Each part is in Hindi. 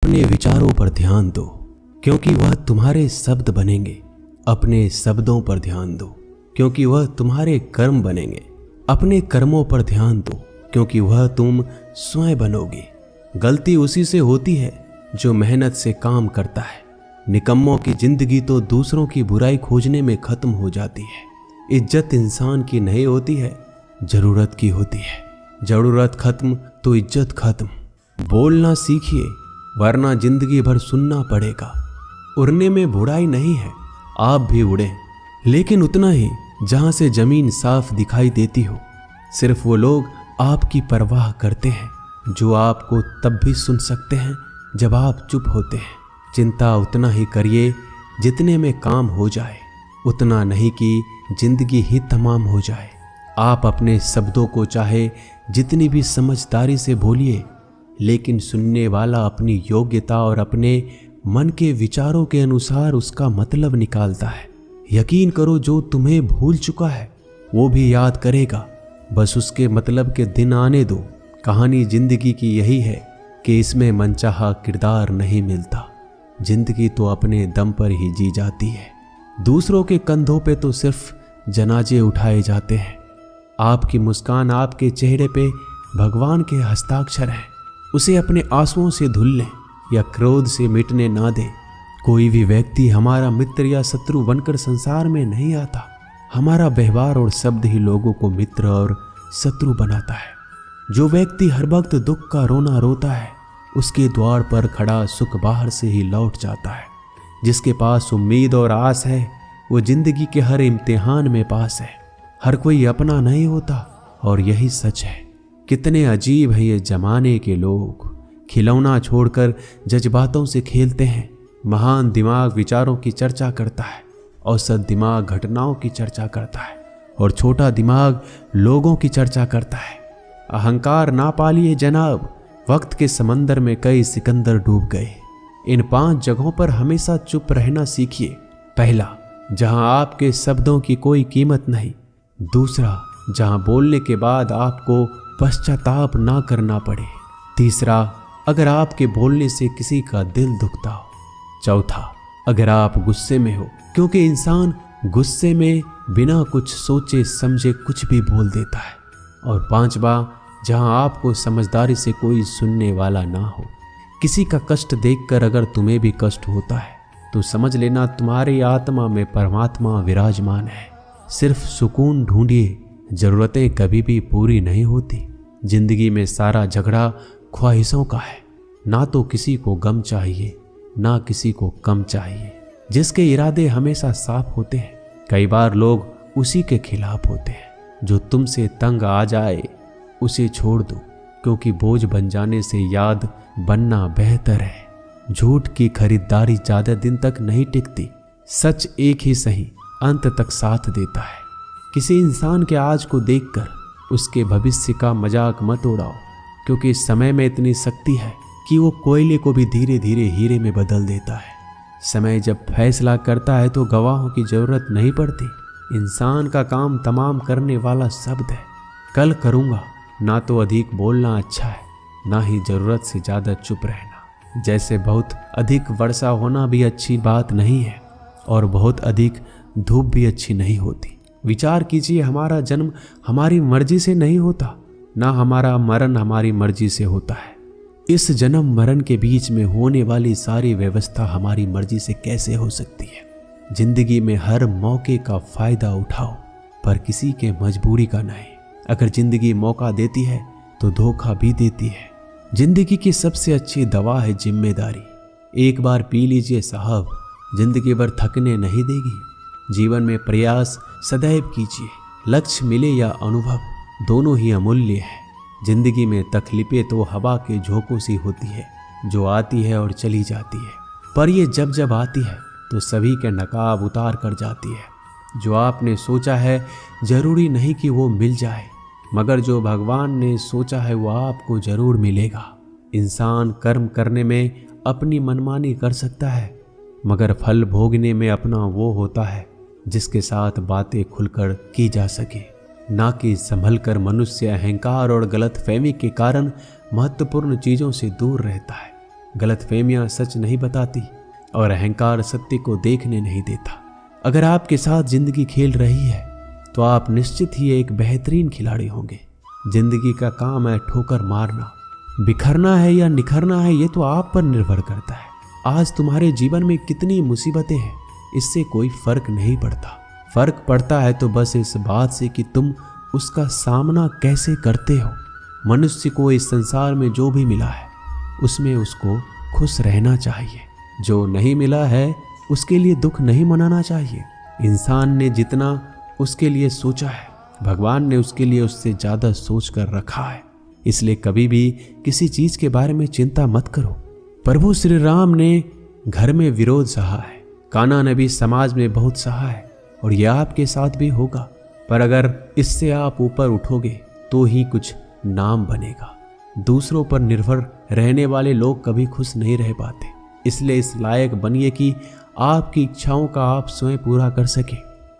अपने विचारों पर ध्यान दो, क्योंकि वह तुम्हारे शब्द बनेंगे। अपने शब्दों पर ध्यान दो, क्योंकि वह तुम्हारे कर्म बनेंगे। अपने कर्मों पर ध्यान दो, क्योंकि वह तुम स्वयं बनोगे। गलती उसी से होती है जो मेहनत से काम करता है। निकम्मों की जिंदगी तो दूसरों की बुराई खोजने में खत्म हो जाती है। इज्जत इंसान की नहीं होती है, जरूरत की होती है। जरूरत खत्म तो इज्जत खत्म। बोलना सीखिए, वरना जिंदगी भर सुनना पड़ेगा। उड़ने में बुराई नहीं है, आप भी उड़े, लेकिन उतना ही जहां से जमीन साफ दिखाई देती हो। सिर्फ वो लोग आपकी परवाह करते हैं जो आपको तब भी सुन सकते हैं जब आप चुप होते हैं। चिंता उतना ही करिए जितने में काम हो जाए, उतना नहीं कि जिंदगी ही तमाम हो जाए। आप अपने शब्दों को चाहे जितनी भी समझदारी से बोलिए, लेकिन सुनने वाला अपनी योग्यता और अपने मन के विचारों के अनुसार उसका मतलब निकालता है। यकीन करो, जो तुम्हें भूल चुका है वो भी याद करेगा, बस उसके मतलब के दिन आने दो। कहानी जिंदगी की यही है कि इसमें मनचाहा किरदार नहीं मिलता। जिंदगी तो अपने दम पर ही जी जाती है। दूसरों के कंधों पे तो सिर्फ जनाजे उठाए जाते हैं। आपकी मुस्कान, आपके चेहरे पे भगवान के हस्ताक्षर हैं। उसे अपने आंसुओं से धुल लें या क्रोध से मिटने ना दें। कोई भी व्यक्ति हमारा मित्र या शत्रु बनकर संसार में नहीं आता। हमारा व्यवहार और शब्द ही लोगों को मित्र और शत्रु बनाता है। जो व्यक्ति हर वक्त दुख का रोना रोता है, उसके द्वार पर खड़ा सुख बाहर से ही लौट जाता है। जिसके पास उम्मीद और आस है, वो जिंदगी के हर इम्तिहान में पास है। हर कोई अपना नहीं होता, और यही सच है। कितने अजीब है ये जमाने के लोग। खिलौना छोड़कर जज्बातों से खेलते हैं। महान दिमाग विचारों की चर्चा करता है, औसत दिमाग घटनाओं की चर्चा करता है, और छोटा दिमाग लोगों की चर्चा करता है। अहंकार ना पालिए जनाब, वक्त के समंदर में कई सिकंदर डूब गए। इन 5 जगहों पर हमेशा चुप रहना सीखिए। पहला, जहां आपके शब्दों की कोई कीमत नहीं। दूसरा, जहां बोलने के बाद आपको पश्चाताप ना करना पड़े। तीसरा, अगर आपके बोलने से किसी का दिल दुखता हो। चौथा, अगर आप गुस्से में हो, क्योंकि इंसान गुस्से में बिना कुछ सोचे समझे कुछ भी बोल देता है। और पांचवा, जहां आपको समझदारी से कोई सुनने वाला ना हो। किसी का कष्ट देखकर अगर तुम्हें भी कष्ट होता है तो समझ लेना तुम्हारी आत्मा में परमात्मा विराजमान है। सिर्फ सुकून ढूंढिए, जरूरतें कभी भी पूरी नहीं होती। जिंदगी में सारा झगड़ा ख्वाहिशों का है। ना तो किसी को गम चाहिए, ना किसी को कम चाहिए। जिसके इरादे हमेशा साफ होते हैं, कई बार लोग उसी के खिलाफ होते हैं। जो तुमसे तंग आ जाए उसे छोड़ दो, क्योंकि बोझ बन जाने से याद बनना बेहतर है। झूठ की खरीदारी ज्यादा दिन तक नहीं टिकती। सच एक ही सही अंत तक साथ देता है। किसी इंसान के आज को देखकर उसके भविष्य का मजाक मत उड़ाओ, क्योंकि समय में इतनी शक्ति है कि वो कोयले को भी धीरे धीरे हीरे में बदल देता है। समय जब फैसला करता है तो गवाहों की जरूरत नहीं पड़ती। इंसान का काम तमाम करने वाला शब्द है। कल करूँगा, ना तो अधिक बोलना अच्छा है, ना ही जरूरत से ज़्यादा चुप रहना। जैसे बहुत अधिक वर्षा होना भी अच्छी बात नहीं है, और बहुत अधिक धूप भी अच्छी नहीं होती। विचार कीजिए, हमारा जन्म हमारी मर्जी से नहीं होता, ना हमारा मरण हमारी मर्जी से होता है। इस जन्म मरण के बीच में होने वाली सारी व्यवस्था हमारी मर्जी से कैसे हो सकती है। जिंदगी में हर मौके का फायदा उठाओ, पर किसी के मजबूरी का नहीं। अगर जिंदगी मौका देती है तो धोखा भी देती है। जिंदगी की सबसे अच्छी दवा है जिम्मेदारी। एक बार पी लीजिए साहब, जिंदगी भर थकने नहीं देगी। जीवन में प्रयास सदैव कीजिए। लक्ष्य मिले या अनुभव, दोनों ही अमूल्य है। जिंदगी में तकलीफें तो हवा के झोंकों सी होती है, जो आती है और चली जाती है, पर ये जब जब आती है तो सभी के नकाब उतार कर जाती है। जो आपने सोचा है जरूरी नहीं कि वो मिल जाए, मगर जो भगवान ने सोचा है वो आपको जरूर मिलेगा। इंसान कर्म करने में अपनी मनमानी कर सकता है, मगर फल भोगने में अपना वो होता है जिसके साथ बातें खुलकर की जा सके। ना कि संभल कर मनुष्य अहंकार और गलतफहमी के कारण महत्वपूर्ण चीज़ों से दूर रहता है। गलतफहमियां सच नहीं बताती और अहंकार सत्य को देखने नहीं देता। अगर आपके साथ जिंदगी खेल रही है तो आप निश्चित ही एक बेहतरीन खिलाड़ी होंगे। जिंदगी का काम है ठोकर मारना, बिखरना है या निखरना है ये तो आप पर निर्भर करता है। आज तुम्हारे जीवन में कितनी मुसीबतें हैं इससे कोई फर्क नहीं पड़ता। फर्क पड़ता है तो बस इस बात से कि तुम उसका सामना कैसे करते हो। मनुष्य को इस संसार में जो भी मिला है उसमें उसको खुश रहना चाहिए। जो नहीं मिला है उसके लिए दुख नहीं मनाना चाहिए। इंसान ने जितना उसके लिए सोचा है भगवान ने उसके लिए उससे ज्यादा सोच कर रखा है। इसलिए कभी भी किसी चीज के बारे में चिंता मत करो। प्रभु श्री राम ने घर में विरोध सहा है, कान्हा ने भी समाज में बहुत सहा है और यह आपके साथ भी होगा। पर अगर इससे आप ऊपर उठोगे तो ही कुछ नाम बनेगा। दूसरों पर निर्भर रहने वाले लोग कभी खुश नहीं रह पाते। इसलिए इस लायक बनिए कि आपकी इच्छाओं का आप स्वयं पूरा कर सके।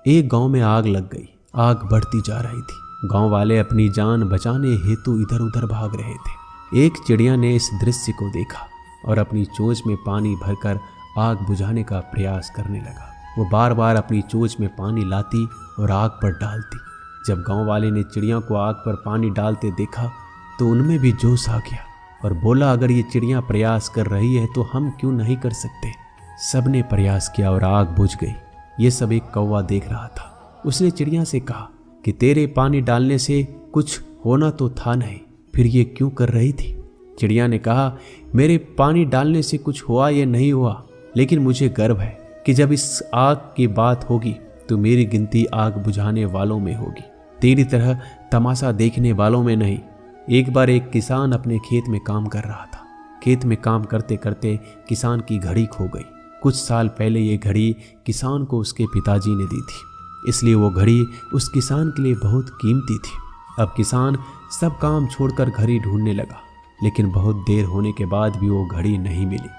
एक गांव में आग लग गई। आग बढ़ती जा रही थी। गांव वाले अपनी जान बचाने हेतु इधर उधर भाग रहे थे। एक चिड़िया ने इस दृश्य को देखा और अपनी चोंच में पानी भरकर आग बुझाने का प्रयास करने लगा। वो बार बार अपनी चोंच में पानी लाती और आग पर डालती। जब गांव वाले ने चिड़िया को आग पर पानी डालते देखा तो उनमें भी जोश आ गया और बोला, अगर ये चिड़िया प्रयास कर रही है तो हम क्यों नहीं कर सकते। सबने प्रयास किया और आग बुझ गई। ये सब एक कौवा देख रहा था। उसने चिड़िया से कहा कि तेरे पानी डालने से कुछ होना तो था नहीं, फिर ये क्यों कर रही थी। चिड़िया ने कहा, मेरे पानी डालने से कुछ हुआ या नहीं हुआ, लेकिन मुझे गर्व है कि जब इस आग की बात होगी तो मेरी गिनती आग बुझाने वालों में होगी, तेरी तरह तमाशा देखने वालों में नहीं। एक बार एक किसान अपने खेत में काम कर रहा था। खेत में काम करते करते किसान की घड़ी खो गई। कुछ साल पहले ये घड़ी किसान को उसके पिताजी ने दी थी, इसलिए वो घड़ी उस किसान के लिए बहुत कीमती थी। अब किसान सब काम छोड़कर घड़ी ढूंढने लगा, लेकिन बहुत देर होने के बाद भी वो घड़ी नहीं मिली।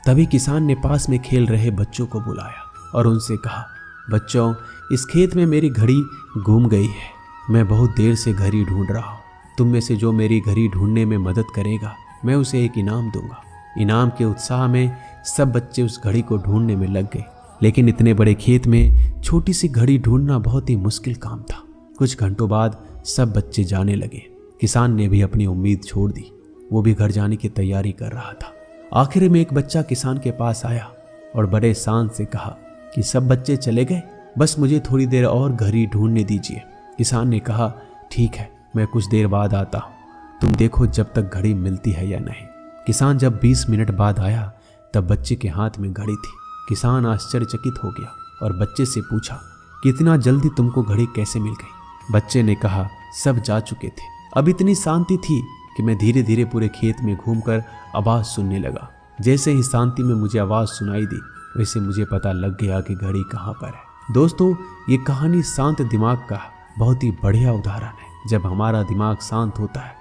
तभी किसान ने पास में खेल रहे बच्चों को बुलाया और उनसे कहा, बच्चों, इस खेत में मेरी घड़ी गुम गई है। मैं बहुत देर से घड़ी ढूंढ रहा हूँ। तुम में से जो मेरी घड़ी ढूंढने में मदद करेगा मैं उसे एक इनाम दूंगा। इनाम के उत्साह में सब बच्चे उस घड़ी को ढूंढने में लग गए, लेकिन इतने बड़े खेत में छोटी सी घड़ी ढूंढना बहुत ही मुश्किल काम था। कुछ घंटों बाद सब बच्चे जाने लगे। किसान ने भी अपनी उम्मीद छोड़ दी। वो भी घर जाने की तैयारी कर रहा था। आखिर में एक बच्चा किसान के पास आया और बड़े शान से कहा कि सब बच्चे चले गए, बस मुझे थोड़ी देर और घड़ी ढूंढने दीजिए। किसान ने कहा, ठीक है, मैं कुछ देर बाद आता हूँ, तुम देखो जब तक घड़ी मिलती है या नहीं। किसान जब 20 मिनट बाद आया तब बच्चे के हाथ में घड़ी थी। किसान आश्चर्यचकित हो गया और बच्चे से पूछा कि इतना जल्दी तुमको घड़ी कैसे मिल गई। बच्चे ने कहा, सब जा चुके थे। अब इतनी शांति थी कि मैं धीरे धीरे पूरे खेत में घूमकर आवाज़ सुनने लगा। जैसे ही शांति में मुझे आवाज़ सुनाई दी वैसे मुझे पता लग गया कि घड़ी कहाँ पर है। दोस्तों, ये कहानी शांत दिमाग का बहुत ही बढ़िया उदाहरण है। जब हमारा दिमाग शांत होता है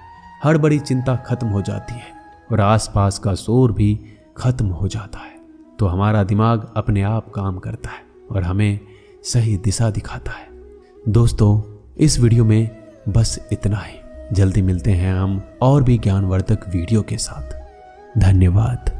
हर बड़ी चिंता खत्म हो जाती है और आसपास का शोर भी खत्म हो जाता है, तो हमारा दिमाग अपने आप काम करता है और हमें सही दिशा दिखाता है। दोस्तों, इस वीडियो में बस इतना ही। जल्दी मिलते हैं हम और भी ज्ञानवर्धक वीडियो के साथ। धन्यवाद।